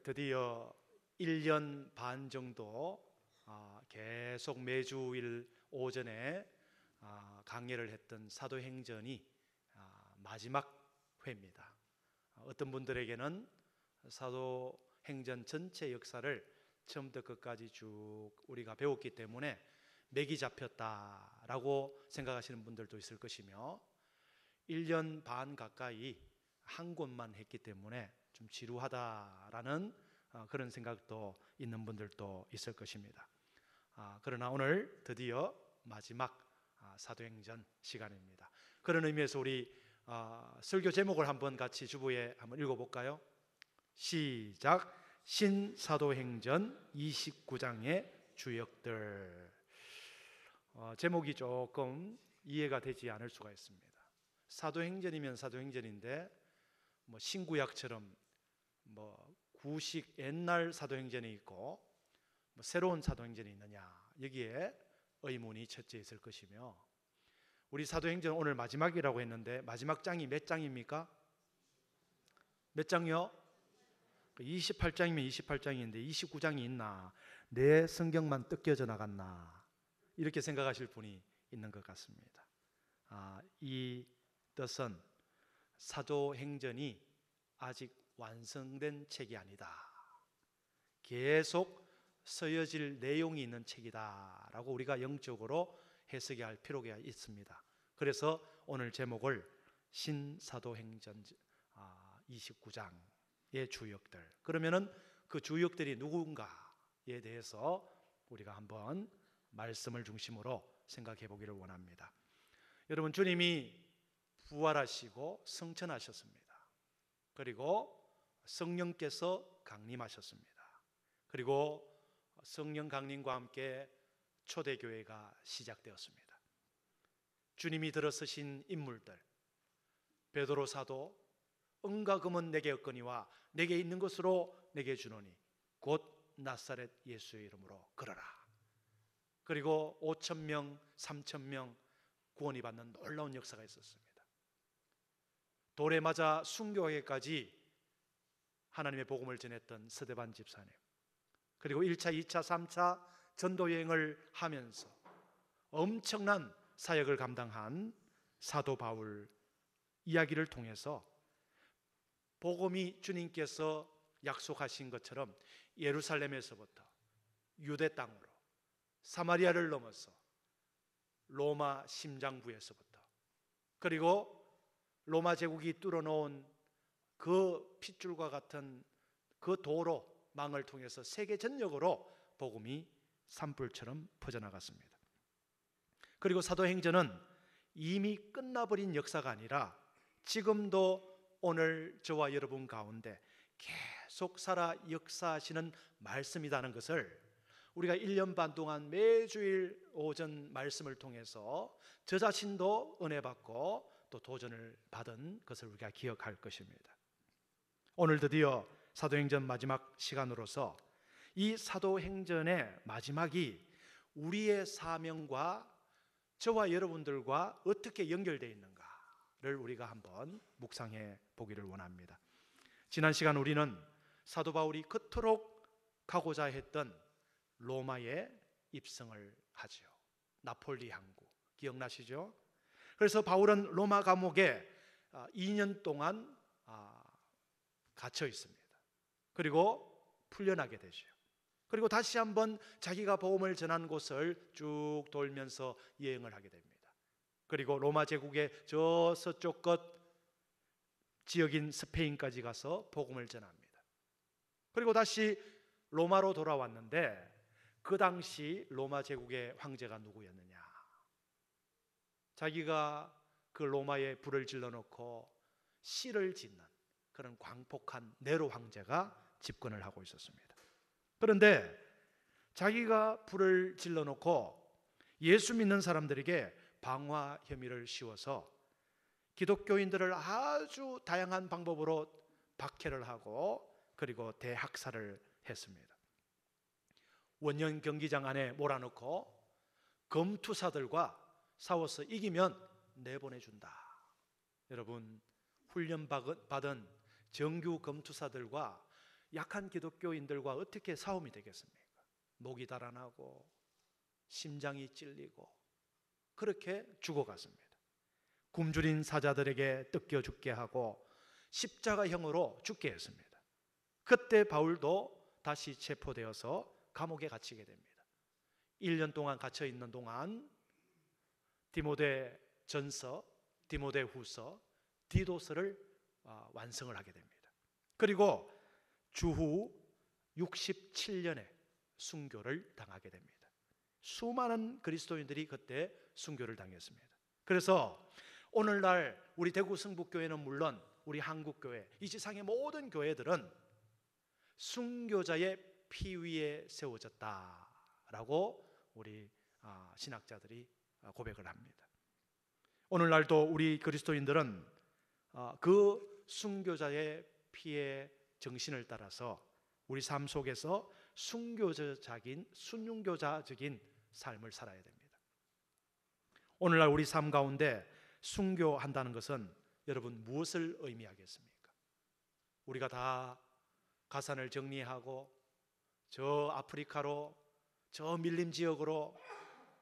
드디어 1년 반 정도 계속 매주일 오전에 강의를 했던 사도행전이 마지막 회입니다. 어떤 분들에게는 사도행전 전체 역사를 처음부터 끝까지 쭉 우리가 배웠기 때문에 맥이 잡혔다라고 생각하시는 분들도 있을 것이며, 1년 반 가까이 한 곳만 했기 때문에 좀 지루하다라는 그런 생각도 있는 분들도 있을 것입니다. 그러나 오늘 드디어 마지막 사도행전 시간입니다. 그런 의미에서 우리 설교 제목을 한번 같이 주보에 한번 읽어볼까요? 시작. 신사도행전 29장의 주역들. 제목이 조금 이해가 되지 않을 수가 있습니다. 사도행전이면 사도행전인데 신구약처럼 구식 옛날 사도행전이 있고 새로운 사도행전이 있느냐, 여기에 의문이 첫째 있을 것이며, 우리 사도행전 오늘 마지막이라고 했는데 마지막 장이 몇 장입니까? 몇 장이요? 28장이면 28장인데 29장이 있나? 내 성경만 뜯겨져 나갔나? 이렇게 생각하실 분이 있는 것 같습니다. 이 뜻은 사도행전이 아직 완성된 책이 아니다, 계속 쓰여질 내용이 있는 책이다 라고 우리가 영적으로 해석해야 할 필요가 있습니다. 그래서 오늘 제목을 신사도행전 29장의 주역들, 그러면은 그 주역들이 누군가에 대해서 우리가 한번 말씀을 중심으로 생각해 보기를 원합니다. 여러분, 주님이 부활하시고 승천하셨습니다. 그리고 성령께서 강림하셨습니다. 그리고 성령 강림과 함께 초대교회가 시작되었습니다. 주님이 들어서신 인물들, 베드로 사도, 은과 금은 내게 없거니와 내게 있는 것으로 내게 주노니 곧 나사렛 예수의 이름으로 걸어라. 그리고 5,000명, 3,000명 구원이 받는 놀라운 역사가 있었습니다. 돌에 맞아 순교하기까지 하나님의 복음을 전했던 스데반 집사님, 그리고 1차, 2차, 3차 전도여행을 하면서 엄청난 사역을 감당한 사도 바울 이야기를 통해서 복음이 주님께서 약속하신 것처럼 예루살렘에서부터 유대 땅으로, 사마리아를 넘어서 로마 심장부에서부터, 그리고 로마 제국이 뚫어놓은 그 핏줄과 같은 그 도로 망을 통해서 세계 전역으로 복음이 산불처럼 퍼져나갔습니다. 그리고 사도행전은 이미 끝나버린 역사가 아니라 지금도 오늘 저와 여러분 가운데 계속 살아 역사하시는 말씀이라는 것을 우리가 1년 반 동안 매주일 오전 말씀을 통해서 저 자신도 은혜 받고 또 도전을 받은 것을 우리가 기억할 것입니다. 오늘 드디어 사도행전 마지막 시간으로서 이 사도행전의 마지막이 우리의 사명과 저와 여러분들과 어떻게 연결되어 있는가를 우리가 한번 묵상해 보기를 원합니다. 지난 시간 우리는 사도 바울이 그토록 가고자 했던 로마에 입성을 하죠. 나폴리 항구 기억나시죠? 그래서 바울은 로마 감옥에 2년 동안 갇혀 있습니다. 그리고 풀려나게 되죠. 그리고 다시 한번 자기가 복음을 전한 곳을 쭉 돌면서 여행을 하게 됩니다. 그리고 로마 제국의 저 서쪽 끝 지역인 스페인까지 가서 복음을 전합니다. 그리고 다시 로마로 돌아왔는데 그 당시 로마 제국의 황제가 누구였느냐? 자기가 그 로마에 불을 질러놓고 씨를 짓는 그런 광폭한 네로 황제가 집권을 하고 있었습니다. 그런데 자기가 불을 질러놓고 예수 믿는 사람들에게 방화 혐의를 씌워서 기독교인들을 아주 다양한 방법으로 박해를 하고 그리고 대학살을 했습니다. 원년 경기장 안에 몰아넣고 검투사들과 싸워서 이기면 내보내준다. 여러분, 훈련받은 정규 검투사들과 약한 기독교인들과 어떻게 싸움이 되겠습니까? 목이 달아나고 심장이 찔리고 그렇게 죽어갔습니다. 굶주린 사자들에게 뜯겨 죽게 하고 십자가형으로 죽게 했습니다. 그때 바울도 다시 체포되어서 감옥에 갇히게 됩니다. 1년 동안 갇혀 있는 동안 디모데전서, 디모데후서, 디도서를 완성을 하게 됩니다. 그리고 주후 67년에 순교를 당하게 됩니다. 수많은 그리스도인들이 그때 순교를 당했습니다. 그래서 오늘날 우리 대구 성북교회는 물론 우리 한국교회, 이 지상의 모든 교회들은 순교자의 피 위에 세워졌다라고 우리 신학자들이 고백을 합니다. 오늘날도 우리 그리스도인들은 그 순교자의 피의 정신을 따라서 우리 삶 속에서 순교자적인 삶을 살아야 됩니다. 오늘날 우리 삶 가운데 순교한다는 것은 여러분 무엇을 의미하겠습니까? 우리가 다 가산을 정리하고 저 아프리카로, 저 밀림 지역으로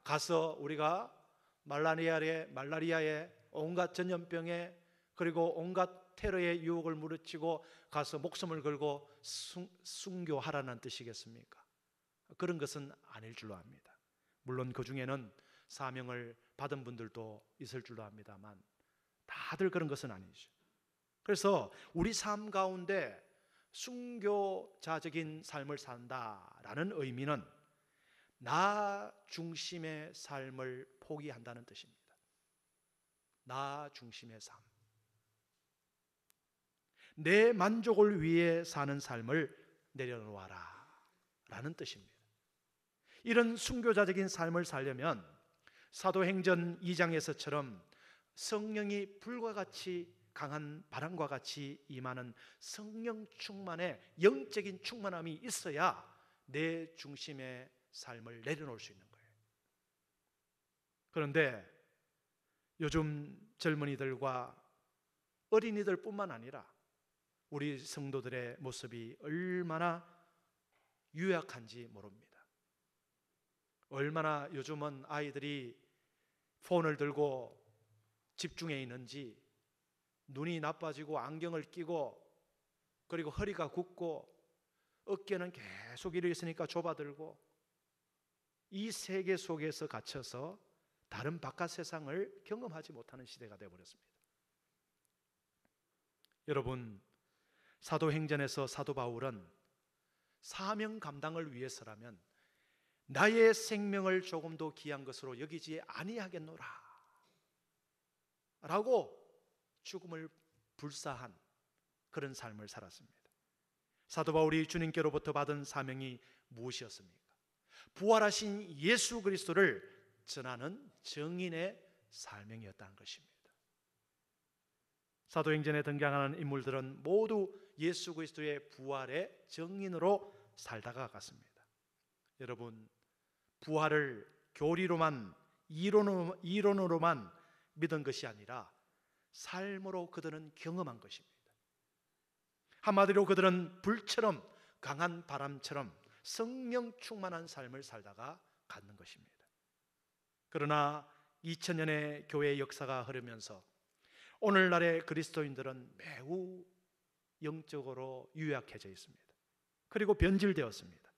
가서 우리가 말라리아에 온갖 전염병에 그리고 온갖 테러의 유혹을 무릅쓰고 가서 목숨을 걸고 순교하라는 뜻이겠습니까? 그런 것은 아닐 줄로 압니다. 물론 그 중에는 사명을 받은 분들도 있을 줄로 압니다만 다들 그런 것은 아니죠. 그래서 우리 삶 가운데 순교자적인 삶을 산다라는 의미는 나 중심의 삶을 포기한다는 뜻입니다. 나 중심의 삶, 내 만족을 위해 사는 삶을 내려놓아라 라는 뜻입니다. 이런 순교자적인 삶을 살려면 사도행전 2장에서처럼 성령이 불과 같이 강한 바람과 같이 임하는 성령 충만의 영적인 충만함이 있어야 내 중심의 삶을 내려놓을 수 있는 거예요. 그런데 요즘 젊은이들과 어린이들 뿐만 아니라 우리 성도들의 모습이 얼마나 유약한지 모릅니다. 얼마나 요즘은 아이들이 폰을 들고 집중해 있는지 눈이 나빠지고 안경을 끼고 그리고 허리가 굽고 어깨는 계속 이렇게 있으니까 좁아들고 이 세계 속에서 갇혀서 다른 바깥 세상을 경험하지 못하는 시대가 되어버렸습니다. 여러분, 사도행전에서 사도 바울은 사명 감당을 위해서라면 나의 생명을 조금도 귀한 것으로 여기지 아니하겠노라 라고 죽음을 불사한 그런 삶을 살았습니다. 사도 바울이 주님께로부터 받은 사명이 무엇이었습니까? 부활하신 예수 그리스도를 전하는 증인의 사명이었다는 것입니다. 사도행전에 등장하는 인물들은 모두 예수 그리스도의 부활의 증인으로 살다가 갔습니다. 여러분, 부활을 교리로만 이론으로만 믿은 것이 아니라 삶으로 그들은 경험한 것입니다. 한마디로 그들은 불처럼 강한 바람처럼 성령 충만한 삶을 살다가 갔는 것입니다. 그러나 2000년의 교회의 역사가 흐르면서 오늘날의 그리스도인들은 매우 영적으로 유약해져 있습니다. 그리고 변질되었습니다.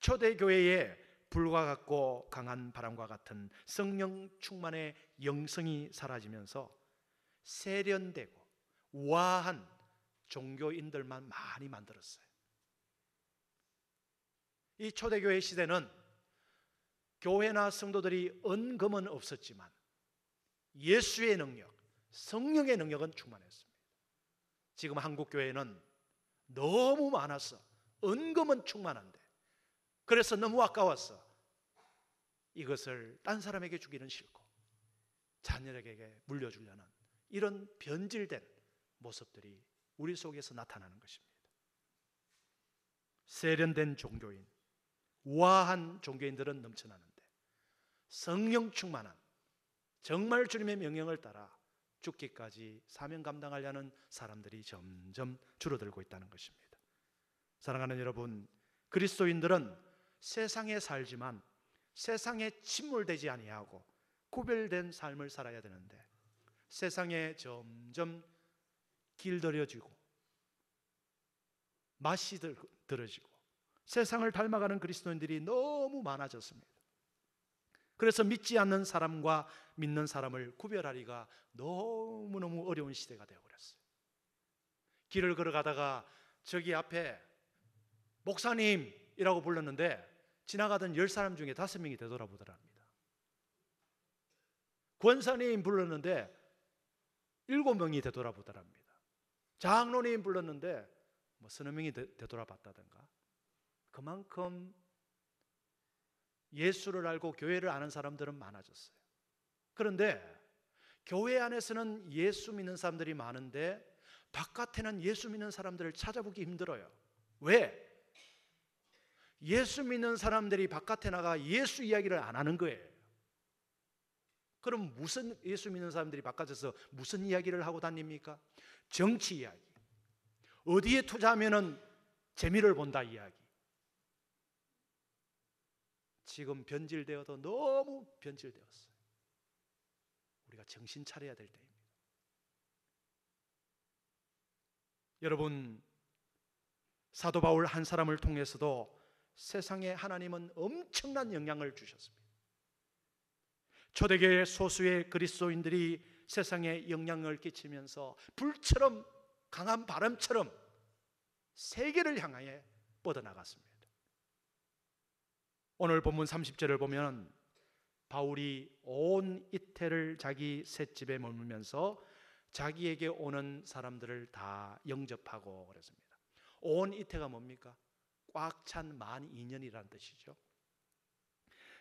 초대교회의 불과 같고 강한 바람과 같은 성령 충만의 영성이 사라지면서 세련되고 우아한 종교인들만 많이 만들었어요. 이 초대교회 시대는 교회나 성도들이 언금은 없었지만 예수의 능력, 성령의 능력은 충만했습니다. 지금 한국교회는 너무 많아서 언금은 충만한데 그래서 너무 아까웠어. 이것을 딴 사람에게 주기는 싫고 자녀에게 물려주려는 이런 변질된 모습들이 우리 속에서 나타나는 것입니다. 세련된 종교인, 우아한 종교인들은 넘쳐나는데 성령 충만한 정말 주님의 명령을 따라 죽기까지 사명 감당하려는 사람들이 점점 줄어들고 있다는 것입니다. 사랑하는 여러분, 그리스도인들은 세상에 살지만 세상에 침몰되지 아니하고 구별된 삶을 살아야 되는데, 세상에 점점 길들여지고 맛이 들어지고 세상을 닮아가는 그리스도인들이 너무 많아졌습니다. 그래서 믿지 않는 사람과 믿는 사람을 구별하기가 너무너무 어려운 시대가 되어버렸어요. 길을 걸어가다가 저기 앞에 목사님이라고 불렀는데 지나가던 10사람 중에 5명이 되돌아보더랍니다. 권사님 불렀는데 7명이 되돌아보더랍니다. 장로님 불렀는데 서너 명이 되돌아봤다든가. 그만큼 예수를 알고 교회를 아는 사람들은 많아졌어요. 그런데 교회 안에서는 예수 믿는 사람들이 많은데 바깥에는 예수 믿는 사람들을 찾아보기 힘들어요. 왜? 예수 믿는 사람들이 바깥에 나가 예수 이야기를 안 하는 거예요. 그럼 무슨 예수 믿는 사람들이 바깥에서 무슨 이야기를 하고 다닙니까? 정치 이야기, 어디에 투자하면 재미를 본다 이야기. 지금 변질되어도 너무 변질되었어요. 우리가 정신 차려야 될 때입니다. 여러분, 사도 바울 한 사람을 통해서도 세상에 하나님은 엄청난 영향을 주셨습니다. 초대교회 소수의 그리스도인들이 세상에 영향을 끼치면서 불처럼 강한 바람처럼 세계를 향하여 뻗어나갔습니다. 오늘 본문 30절을 보면 바울이 온 이태를 자기 셋집에 머물면서 자기에게 오는 사람들을 다 영접하고 그랬습니다. 온 이태가 뭡니까? 꽉 찬 만 2년이라는 뜻이죠.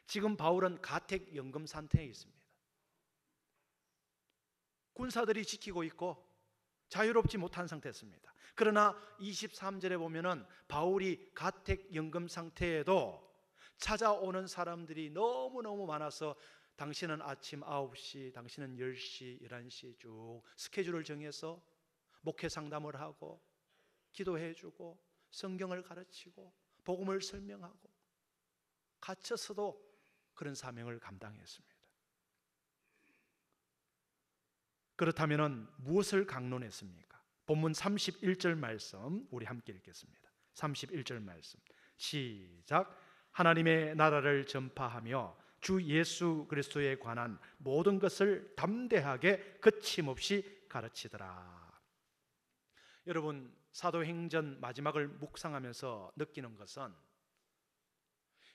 지금 바울은 가택연금 상태에 있습니다. 군사들이 지키고 있고 자유롭지 못한 상태였습니다. 그러나 23절에 보면은 바울이 가택연금 상태에도 찾아오는 사람들이 너무너무 많아서 당신은 아침 9시, 당신은 10시, 11시 쭉 스케줄을 정해서 목회 상담을 하고 기도해 주고 성경을 가르치고 복음을 설명하고 갇혀서도 그런 사명을 감당했습니다. 그렇다면 무엇을 강론했습니까? 본문 31절 말씀 우리 함께 읽겠습니다. 31절 말씀 시작. 하나님의 나라를 전파하며 주 예수 그리스도에 관한 모든 것을 담대하게 거침없이 가르치더라. 여러분, 사도행전 마지막을 묵상하면서 느끼는 것은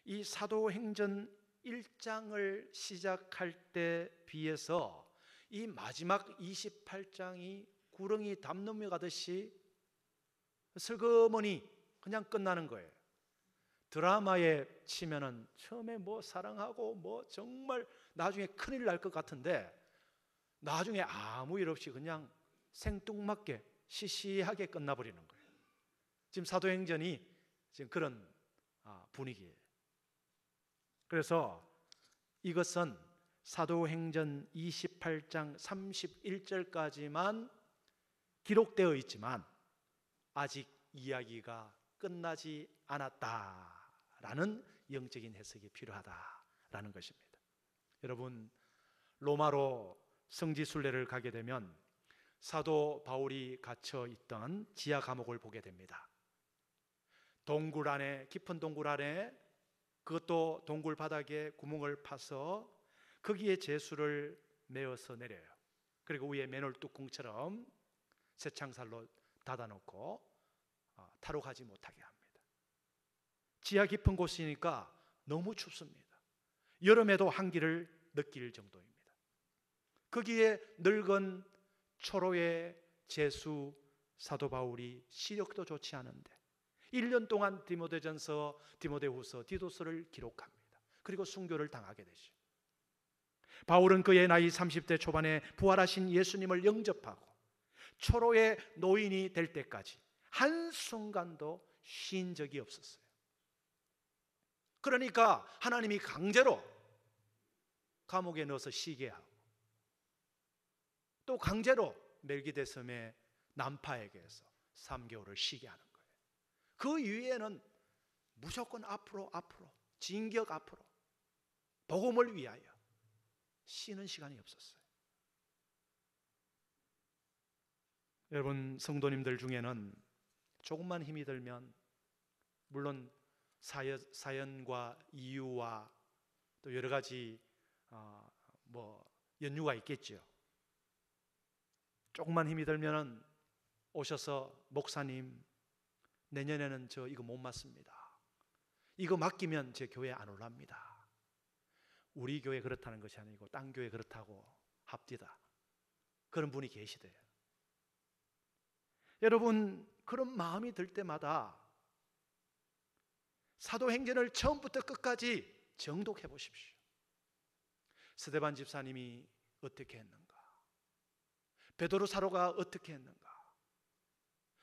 이 사도행전 1장을 시작할 때 비해서 이 마지막 28장이 구렁이 담 넘어가듯이 슬그머니 그냥 끝나는 거예요. 드라마에 치면은 처음에 뭐 사랑하고 뭐 정말 나중에 큰일 날 것 같은데 나중에 아무 일 없이 그냥 생뚱맞게 시시하게 끝나버리는 거예요. 지금 사도행전이 지금 그런 분위기예요. 그래서 이것은 사도행전 28장 31절까지만 기록되어 있지만 아직 이야기가 끝나지 않았다라는 영적인 해석이 필요하다라는 것입니다. 여러분, 로마로 성지순례를 가게 되면 사도 바울이 갇혀 있던 지하 감옥을 보게 됩니다. 동굴 안에, 깊은 동굴 안에, 그것도 동굴 바닥에 구멍을 파서 거기에 제수를 메어서 내려요. 그리고 위에 맨홀 뚜껑처럼 쇠창살로 닫아놓고 타로 가지 못하게 합니다. 지하 깊은 곳이니까 너무 춥습니다. 여름에도 한기를 느낄 정도입니다. 거기에 늙은 초로의 제수 사도 바울이 시력도 좋지 않은데 1년 동안 디모데전서, 디모데후서, 디도서를 기록합니다. 그리고 순교를 당하게 되죠. 바울은 그의 나이 30대 초반에 부활하신 예수님을 영접하고 초로의 노인이 될 때까지 한순간도 쉰 적이 없었어요. 그러니까 하나님이 강제로 감옥에 넣어서 쉬게 하고 또 강제로 멜기데섬의 남파에게서 3개월을 쉬게 하는 거예요. 그 이후에는 무조건 앞으로 진격 앞으로 복음을 위하여 쉬는 시간이 없었어요. 여러분, 성도님들 중에는 조금만 힘이 들면 물론 사연과 이유와 또 여러 가지 연유가 있겠죠. 조금만 힘이 들면은 오셔서 목사님, 내년에는 저 이거 못 맡습니다. 이거 맡기면 제 교회 안 올랍니다. 우리 교회 그렇다는 것이 아니고 딴 교회 그렇다고 합디다. 그런 분이 계시대요. 여러분, 그런 마음이 들 때마다 사도행전을 처음부터 끝까지 정독해 보십시오. 스데반 집사님이 어떻게 했는가? 베드로 사도가 어떻게 했는가?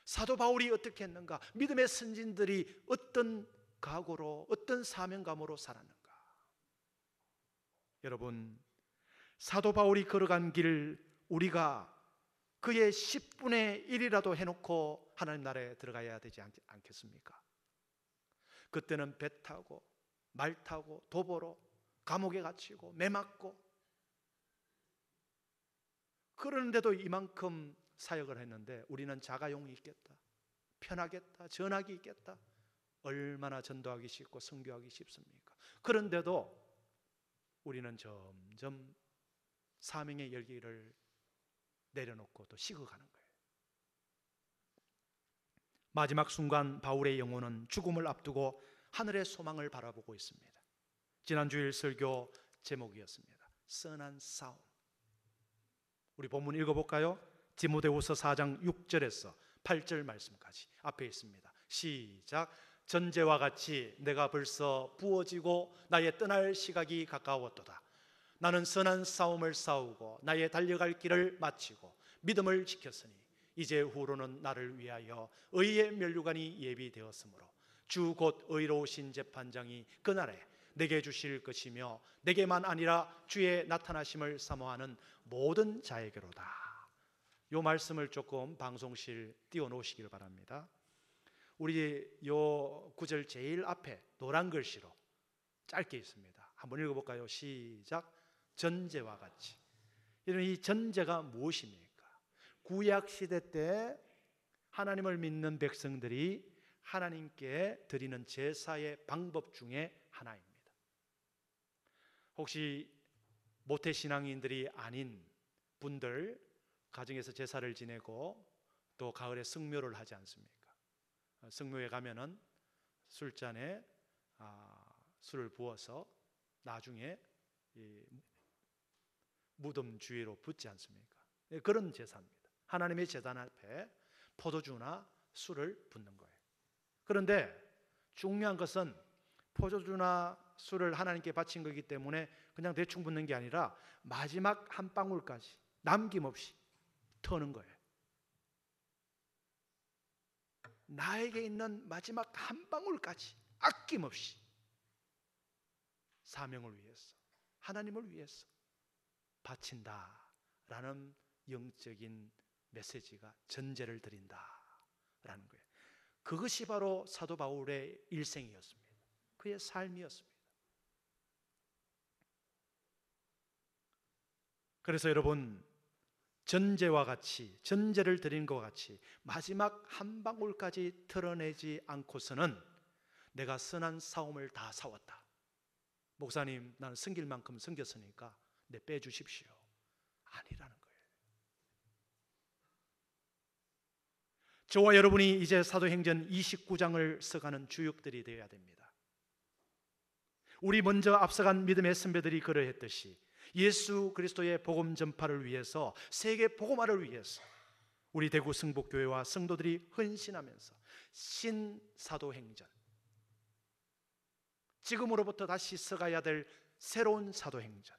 사도 바울이 어떻게 했는가? 믿음의 선진들이 어떤 각오로, 어떤 사명감으로 살았는가? 여러분, 사도 바울이 걸어간 길 우리가 그의 10분의 1이라도 해놓고 하나님 나라에 들어가야 되지 않겠습니까? 그때는 배 타고 말 타고 도보로 감옥에 갇히고 매 맞고, 그런데도 이만큼 사역을 했는데 우리는 자가용이 있겠다, 편하겠다, 전학이 있겠다, 얼마나 전도하기 쉽고 선교하기 쉽습니까? 그런데도 우리는 점점 사명의 열기를 내려놓고 또 식어가는 거예요. 마지막 순간 바울의 영혼은 죽음을 앞두고 하늘의 소망을 바라보고 있습니다. 지난주일 설교 제목이었습니다. 선한 싸움. 우리 본문 읽어볼까요? 디모데후서 4장 6절에서 8절 말씀까지 앞에 있습니다. 시작. 전제와 같이 내가 벌써 부어지고 나의 떠날 시각이 가까웠도다. 나는 선한 싸움을 싸우고 나의 달려갈 길을 마치고 믿음을 지켰으니 이제 후로는 나를 위하여 의의 면류관이 예비되었으므로 주 곧 의로우신 재판장이 그날에 내게 주실 것이며 내게만 아니라 주의 나타나심을 사모하는 모든 자에게로다. 이 말씀을 조금 방송실 띄워놓으시길 바랍니다. 우리 요 구절 제일 앞에 노란 글씨로 짧게 있습니다. 한번 읽어볼까요? 시작. 전제와 같이. 이런 이 전제가 무엇입니까? 구약 시대 때 하나님을 믿는 백성들이 하나님께 드리는 제사의 방법 중에 하나입니다. 혹시 모태신앙인들이 아닌 분들 가정에서 제사를 지내고 또 가을에 성묘를 하지 않습니까? 성묘에 가면은 술잔에 술을 부어서 나중에 무덤 주위로 붓지 않습니까? 그런 제사입니다. 하나님의 제단 앞에 포도주나 술을 붓는 거예요. 그런데 중요한 것은 포도주나 술을 하나님께 바친 거기 때문에 그냥 대충 붓는 게 아니라 마지막 한 방울까지 남김없이 터는 거예요. 나에게 있는 마지막 한 방울까지 아낌없이 사명을 위해서, 하나님을 위해서 바친다라는 영적인 메시지가 전제를 드린다라는 거예요. 그것이 바로 사도 바울의 일생이었습니다. 그의 삶이었습니다. 그래서 여러분, 전제와 같이, 전제를 드린 것과 같이 마지막 한 방울까지 털어내지 않고서는 내가 선한 싸움을 다 싸웠다. 목사님, 나는 섬길 만큼 섬겼으니까 내 빼주십시오. 아니라는 거예요. 저와 여러분이 이제 사도행전 29장을 써가는 주역들이 되어야 됩니다. 우리 먼저 앞서간 믿음의 선배들이 그러했듯이 예수 그리스도의 복음 전파를 위해서, 세계 복음화를 위해서 우리 대구 성북교회와 성도들이 헌신하면서 신사도행전, 지금으로부터 다시 써가야 될 새로운 사도행전,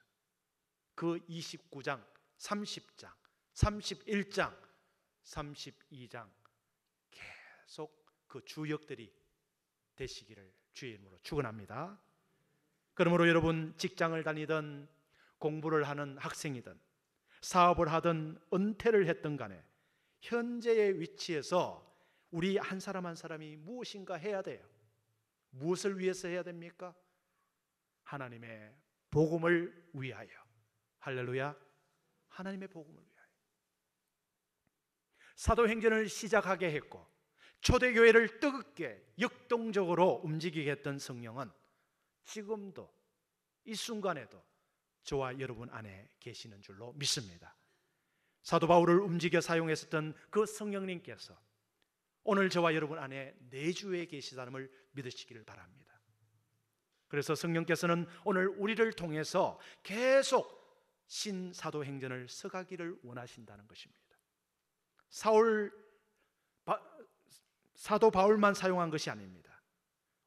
그 29장, 30장, 31장, 32장 계속 그 주역들이 되시기를 주의 이름으로 축원합니다. 그러므로 여러분, 직장을 다니든 공부를 하는 학생이든 사업을 하든 은퇴를 했든 간에 현재의 위치에서 우리 한 사람 한 사람이 무엇인가 해야 돼요. 무엇을 위해서 해야 됩니까? 하나님의 복음을 위하여. 할렐루야. 하나님의 복음을 위하여. 사도행전을 시작하게 했고 초대교회를 뜨겁게 역동적으로 움직이게 했던 성령은 지금도 이 순간에도 저와 여러분 안에 계시는 줄로 믿습니다. 사도 바울을 움직여 사용했었던 그 성령님께서 오늘 저와 여러분 안에 내주에 계시다는 믿으시기를 바랍니다. 그래서 성령께서는 오늘 우리를 통해서 계속 신사도행전을 써가기를 원하신다는 것입니다. 사도 바울만 사용한 것이 아닙니다.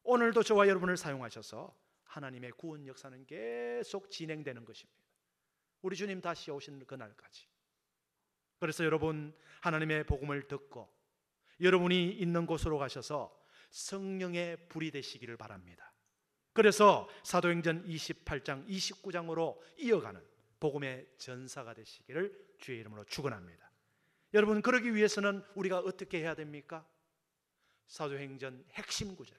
오늘도 저와 여러분을 사용하셔서 하나님의 구원 역사는 계속 진행되는 것입니다. 우리 주님 다시 오시는 그날까지. 그래서 여러분 하나님의 복음을 듣고 여러분이 있는 곳으로 가셔서 성령의 불이 되시기를 바랍니다. 그래서 사도행전 28장 29장으로 이어가는 복음의 전사가 되시기를 주의 이름으로 축원합니다. 여러분 그러기 위해서는 우리가 어떻게 해야 됩니까? 사도행전 핵심 구절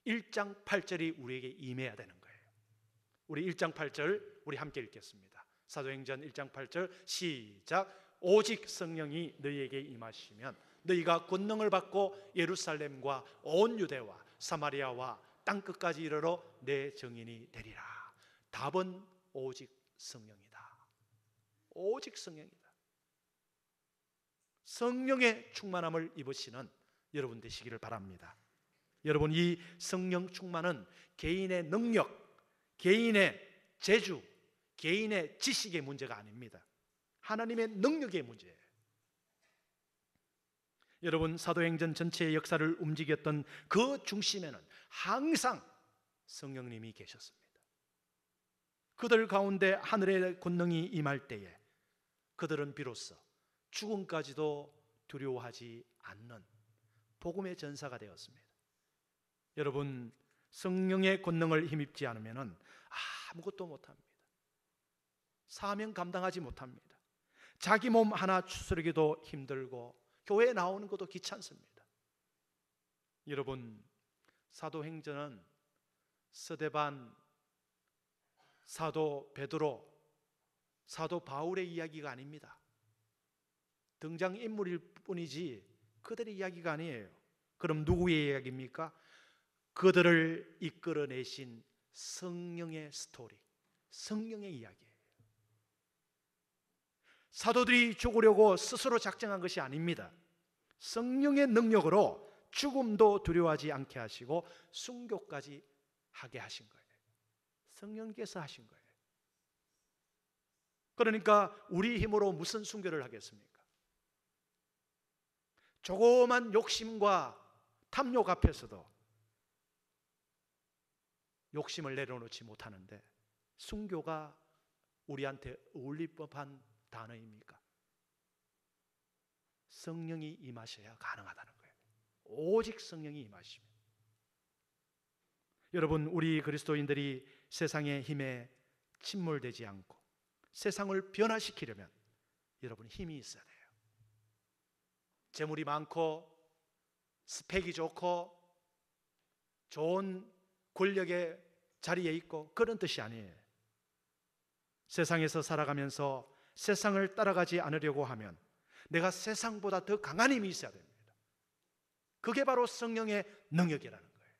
1장 8절이 우리에게 임해야 되는 거예요. 우리 1장 8절 우리 함께 읽겠습니다. 사도행전 1장 8절 시작. 오직 성령이 너희에게 임하시면 너희가 권능을 받고 예루살렘과 온 유대와 사마리아와 땅끝까지 이르러 내 증인이 되리라. 답은 오직 성령이다. 오직 성령이다. 성령의 충만함을 입으시는 여러분 되시기를 바랍니다. 여러분 이 성령 충만은 개인의 능력, 개인의 재주, 개인의 지식의 문제가 아닙니다. 하나님의 능력의 문제예요. 여러분 사도행전 전체의 역사를 움직였던 그 중심에는 항상 성령님이 계셨습니다. 그들 가운데 하늘의 권능이 임할 때에 그들은 비로소 죽음까지도 두려워하지 않는 복음의 전사가 되었습니다. 여러분 성령의 권능을 힘입지 않으면 아무것도 못합니다. 사명 감당하지 못합니다. 자기 몸 하나 추스르기도 힘들고 교회에 나오는 것도 귀찮습니다. 여러분 사도행전은 스데반, 사도 베드로, 사도 바울의 이야기가 아닙니다. 등장인물일 뿐이지 그들의 이야기가 아니에요. 그럼 누구의 이야기입니까? 그들을 이끌어내신 성령의 스토리, 성령의 이야기예요. 사도들이 죽으려고 스스로 작정한 것이 아닙니다. 성령의 능력으로 죽음도 두려워하지 않게 하시고 순교까지 하게 하신 거예요. 성령께서 하신 거예요. 그러니까 우리 힘으로 무슨 순교를 하겠습니까? 조그만 욕심과 탐욕 앞에서도 욕심을 내려놓지 못하는데 순교가 우리한테 어울릴 법한 단어입니까? 성령이 임하셔야 가능하다는 거예요. 오직 성령이 임하시면. 여러분 우리 그리스도인들이 세상의 힘에 침몰되지 않고 세상을 변화시키려면 여러분 힘이 있어야 돼요. 재물이 많고 스펙이 좋고 좋은 권력의 자리에 있고 그런 뜻이 아니에요. 세상에서 살아가면서 세상을 따라가지 않으려고 하면 내가 세상보다 더 강한 힘이 있어야 됩니다. 그게 바로 성령의 능력이라는 거예요.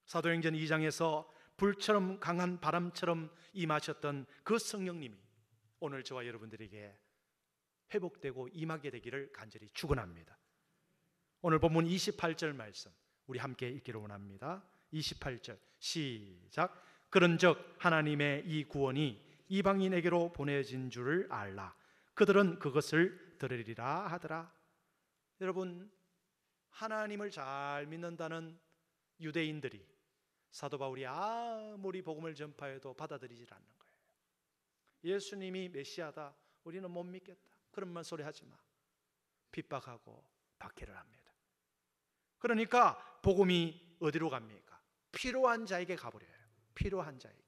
사도행전 2장에서 불처럼 강한 바람처럼 임하셨던 그 성령님이 오늘 저와 여러분들에게 회복되고 임하게 되기를 간절히 축원합니다. 오늘 본문 28절 말씀 우리 함께 읽기를 원합니다. 28절 시작. 그런즉 하나님의 이 구원이 이방인에게로 보내진 줄을 알라. 그들은 그것을 들으리라 하더라. 여러분 하나님을 잘 믿는다는 유대인들이 사도 바울이 아무리 복음을 전파해도 받아들이질 않는 거예요. 예수님이 메시아다, 우리는 못 믿겠다, 그런 소리 하지 마. 핍박하고 박해를 합니다. 그러니까 복음이 어디로 갑니까? 필요한 자에게 가버려요. 필요한 자에게.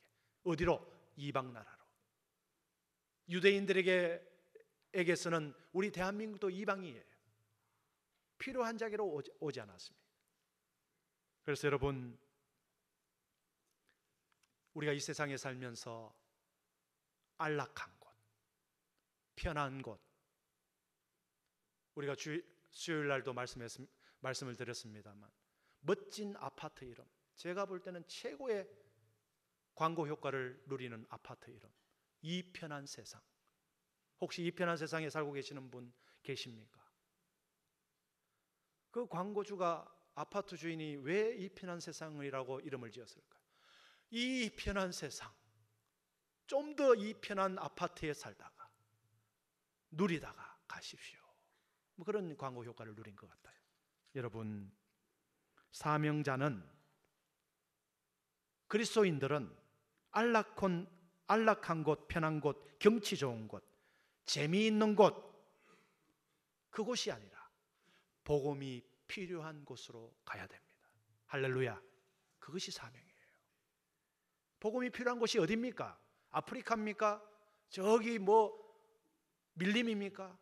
어디로? 이방 나라로. 유대인들에게서는 우리 대한민국도 이방이에요. 필요한 자에게로 오지 않았습니다. 그래서 여러분, 우리가 이 세상에 살면서 안락한 곳, 편한 곳, 우리가 수요일 날도 말씀을 드렸습니다만 멋진 아파트 이름, 제가 볼 때는 최고의 광고 효과를 누리는 아파트 이름, 이 편한 세상. 혹시 이 편한 세상에 살고 계시는 분 계십니까? 그 광고주가, 아파트 주인이 왜 이 편한 세상이라고 이름을 지었을까요? 이 편한 세상, 좀 더 이 편한 아파트에 살다가 누리다가 가십시오. 뭐 그런 광고 효과를 누린 것 같아요. 여러분, 사명자는, 그리스도인들은 안락한 곳, 편한 곳, 경치 좋은 곳, 재미있는 곳, 그곳이 아니라 복음이 필요한 곳으로 가야 됩니다. 할렐루야. 그것이 사명이에요. 복음이 필요한 곳이 어디입니까? 아프리카입니까? 저기 밀림입니까?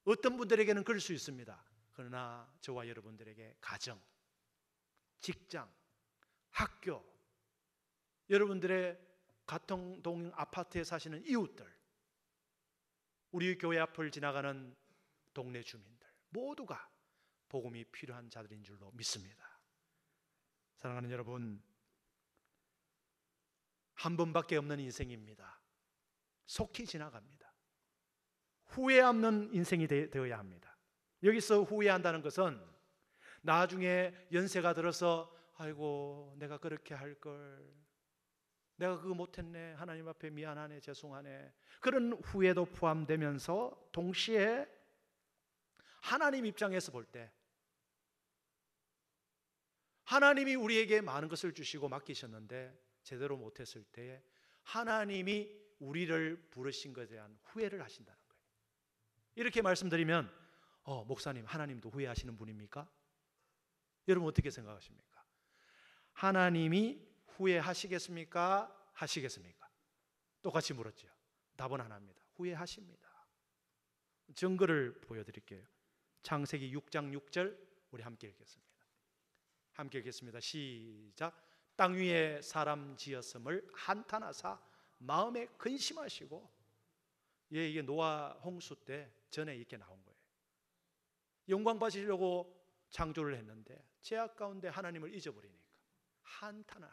어떤 분들에게는 그럴 수 있습니다. 그러나 저와 여러분들에게 가정, 직장, 학교, 여러분들의 같은 동 아파트에 사시는 이웃들, 우리 교회 앞을 지나가는 동네 주민들, 모두가 복음이 필요한 자들인 줄로 믿습니다. 사랑하는 여러분, 한 번밖에 없는 인생입니다. 속히 지나갑니다. 후회 없는 인생이 되어야 합니다. 여기서 후회한다는 것은 나중에 연세가 들어서 아이고 내가 그렇게 할걸, 내가 그거 못했네, 하나님 앞에 미안하네, 죄송하네, 그런 후회도 포함되면서 동시에 하나님 입장에서 볼 때 하나님이 우리에게 많은 것을 주시고 맡기셨는데 제대로 못했을 때 하나님이 우리를 부르신 것에 대한 후회를 하신다는 거예요. 이렇게 말씀드리면 목사님, 하나님도 후회하시는 분입니까? 여러분 어떻게 생각하십니까? 하나님이 후회하시겠습니까? 하시겠습니까? 똑같이 물었죠. 답은 하나입니다. 후회하십니다. 증거를 보여드릴게요. 창세기 6장 6절 우리 함께 읽겠습니다. 함께 읽겠습니다. 시작. 땅 위에 사람 지었음을 한탄하사 마음에 근심하시고, 이게 노아 홍수 때 전에 이렇게 나온 거예요. 영광 받으시려고 창조를 했는데 죄악 가운데 하나님을 잊어버리니까 한탄.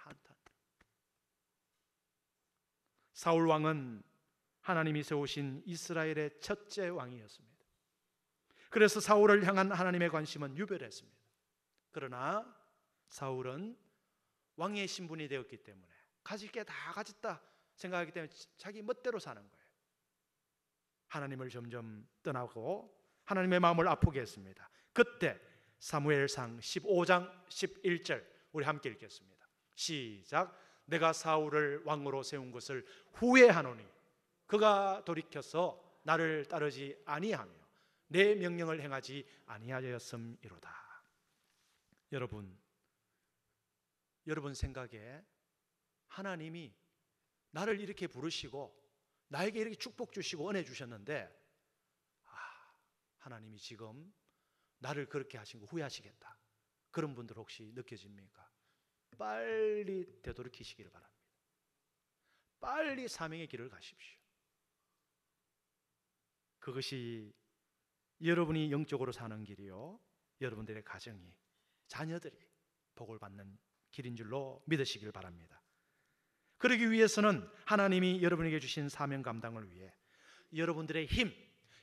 사울 왕은 하나님이 세우신 이스라엘의 첫째 왕이었습니다. 그래서 사울을 향한 하나님의 관심은 유별했습니다. 그러나 사울은 왕의 신분이 되었기 때문에 가질 게 다 가졌다 생각하기 때문에 자기 멋대로 사는 거예요. 하나님을 점점 떠나고 하나님의 마음을 아프게 했습니다. 그때 사무엘상 15장 11절 우리 함께 읽겠습니다. 시작. 내가 사울을 왕으로 세운 것을 후회하노니 그가 돌이켜서 나를 따르지 아니하며 내 명령을 행하지 아니하였음이로다. 여러분 생각에 하나님이 나를 이렇게 부르시고 나에게 이렇게 축복 주시고 은혜 주셨는데 하나님이 지금 나를 그렇게 하신 거 후회하시겠다, 그런 분들 혹시 느껴집니까? 빨리 되돌이키시기를 바랍니다. 빨리 사명의 길을 가십시오. 그것이 여러분이 영적으로 사는 길이요, 여러분들의 가정이, 자녀들이 복을 받는 길인 줄로 믿으시길 바랍니다. 그러기 위해서는 하나님이 여러분에게 주신 사명 감당을 위해 여러분들의 힘,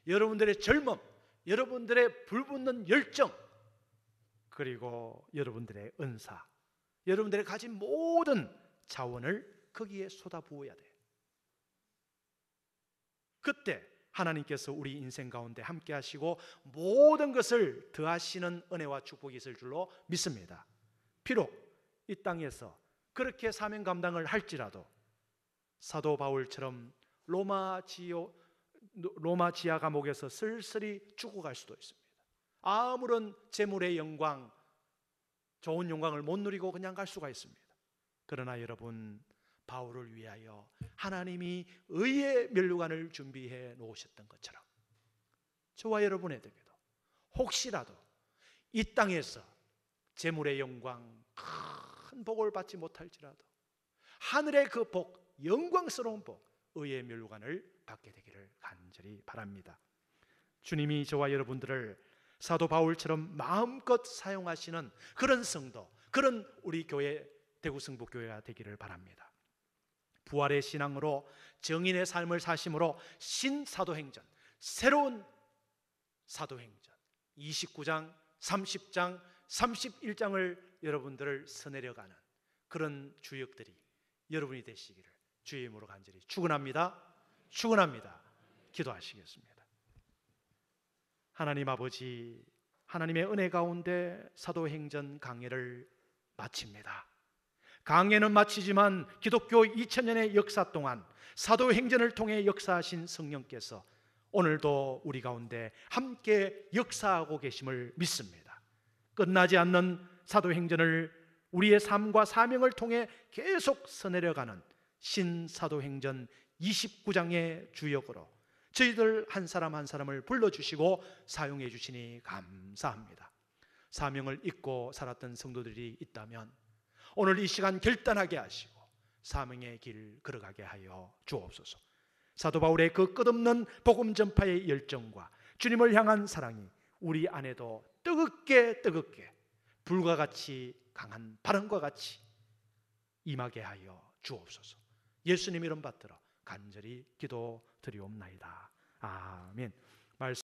여러분들의 젊음, 여러분들의 불붙는 열정, 그리고 여러분들의 은사, 여러분들의 가진 모든 자원을 거기에 쏟아부어야 돼요. 그때 하나님께서 우리 인생 가운데 함께 하시고 모든 것을 더하시는 은혜와 축복이 있을 줄로 믿습니다. 비록 이 땅에서 그렇게 사명 감당을 할지라도 사도 바울처럼 로마 지하 감옥에서 쓸쓸히 죽어갈 수도 있습니다. 아무런 재물의 영광, 좋은 영광을 못 누리고 그냥 갈 수가 있습니다. 그러나 여러분, 바울을 위하여 하나님이 의의 면류관을 준비해 놓으셨던 것처럼 저와 여러분에게도 혹시라도 이 땅에서 재물의 영광, 큰 복을 받지 못할지라도 하늘의 그 복, 영광스러운 복, 의의 멸관을 받게 되기를 간절히 바랍니다. 주님이 저와 여러분들을 사도 바울처럼 마음껏 사용하시는 그런 성도, 그런 우리 교회 대구성북교회가 되기를 바랍니다. 부활의 신앙으로 정인의 삶을 사심으로 신사도행전, 새로운 사도행전 29장, 30장, 31장을 여러분들을 서내려가는 그런 주역들이 여러분이 되시기를 주의 이름으로 간절히 축원합니다. 축원합니다. 기도하시겠습니다. 하나님 아버지, 하나님의 은혜 가운데 사도행전 강해를 마칩니다. 강해는 마치지만 기독교 2000년의 역사 동안 사도행전을 통해 역사하신 성령께서 오늘도 우리 가운데 함께 역사하고 계심을 믿습니다. 끝나지 않는 사도행전을 우리의 삶과 사명을 통해 계속 서내려가는 신사도행전 29장의 주역으로 저희들 한 사람 한 사람을 불러주시고 사용해 주시니 감사합니다. 사명을 잊고 살았던 성도들이 있다면 오늘 이 시간 결단하게 하시고 사명의 길 걸어가게 하여 주옵소서. 사도 바울의 그 끝없는 복음 전파의 열정과 주님을 향한 사랑이 우리 안에도 뜨겁게 불과 같이 강한 바람과 같이 임하게 하여 주옵소서. 예수님 이름 받들어 간절히 기도드리옵나이다. 아멘.